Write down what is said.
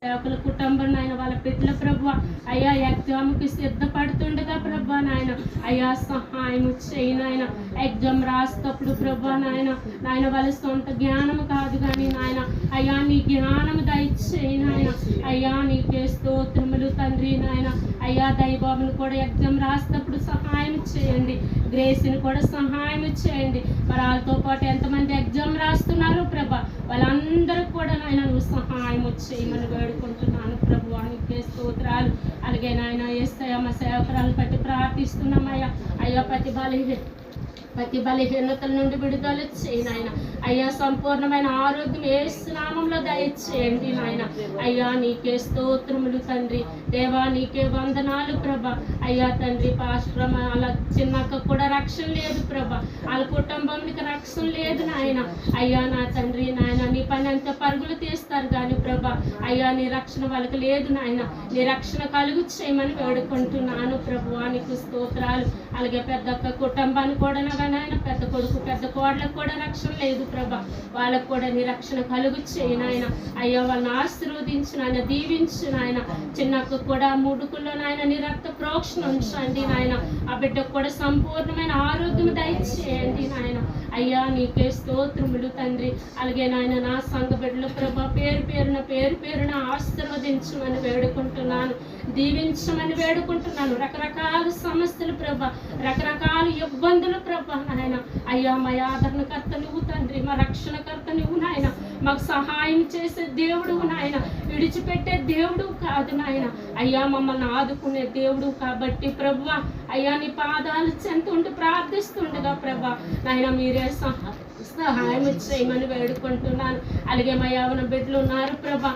సేవకుల కుటుంబం నాయన వాళ్ళ బిడ్డల ప్రభు అయ్యా ఎగ్జామ్కి సిద్ధపడుతుండగా ప్రభా నాయన అయ్యా సహాయం చేయి నాయన. ఎగ్జామ్ రాసేటప్పుడు ప్రభా నాయన వాళ్ళ సొంత జ్ఞానం కాదు కానీ నాయన అయ్యా నీ జ్ఞానం దయచేయి నాయన. అయ్యా నీకే స్తోత్రములు తండ్రి నాయన. అయ్యా దైవబాబుని కూడా ఎగ్జామ్ రాసేటప్పుడు సహాయం చేయండి, గ్రేస్ని కూడా సహాయం చేయండి. మరి వాళ్ళతో పాటు ఎంతమంది ఎగ్జామ్ రాస్తున్నారు ప్రభా వాళ్ళందరూ కూడా నాయన నువ్వు సహాయం చేయమని వేడుకుంటున్నాను ప్రభువానికి స్తోత్రాలు. అలాగే నాయన యేసయ్య మా సేవకురాలను బట్టి ప్రార్థిస్తున్నామయ్యా. అయ్యా ప్రతి బలహీనతల నుండి విడుదల చేయి నాయన. అయ్యా సంపూర్ణమైన ఆరోగ్యం యేసు నామములో దయచేయండి నాయన. అయ్యా నీకే స్తోత్రములు తండ్రి దేవా, నీకే వందనాలు ప్రభా. అయ్యా తండ్రి పాశ్రమ అలా చిన్నక్క కూడా రక్షణ లేదు ప్రభా, వాళ్ళ కుటుంబానికి రక్షణ లేదు నాయన. అయ్యా నా తండ్రి నాయన నీ పని అంత పరుగులు తీస్తారు కానీ ప్రభా అయ్యా నీ రక్షణ వాళ్ళకి లేదు నాయన. నీ రక్షణ కలుగు చేయమని వేడుకుంటున్నాను ప్రభువానికి స్తోత్రాలు. అలాగే పెద్దక్క కుటుంబానికి కూడా నాయన పెద్ద కొడుకు పెద్ద కోడలకు కూడా రక్షణ లేదు ప్రభా, వాళ్ళకు కూడా నీ రక్షణ కలుగు చేయి నాయన. అయ్యా వాళ్ళని ఆశీర్వదించు నాయన, దీవించు నాయన. చిన్నకు కూడా ముడుకుల్లో నాయన నీ రక్త ప్రోక్షణ ఉంచండి నాయన. ఆ బిడ్డకు కూడా సంపూర్ణమైన ఆరోగ్యం దయచేయండి నాయన. అయ్యా నీకే స్తోత్రములు తండ్రి. అలాగే నాయన నా సంఘ బిడ్డలు ప్రభా పేరు పేరున ఆశీర్వదించమని వేడుకుంటున్నాను, దీవించమని వేడుకుంటున్నాను. రకరకాల సమస్యలు ప్రభా, రకరకాల ఇబ్బందులు ప్రభా నాయన. అయ్యా మా ఆదరణకర్త నువ్వు తండ్రి, మా రక్షణకర్త నువ్వు నాయన. మాకు సహాయం చేసే దేవుడు నాయన, విడిచిపెట్టే దేవుడు కాదు నాయన. అయ్యా మమ్మల్ని ఆదుకునే దేవుడు కాబట్టి ప్రభువా అయ్యా నీ పాదాలు చెంతుంటూ ప్రార్థిస్తుండగా ప్రభా నాయన మీరే సహాయం చేయమని వేడుకుంటున్నాను. అలాగే మా యవ్వన బిడ్డలు ఉన్నారు ప్రభా,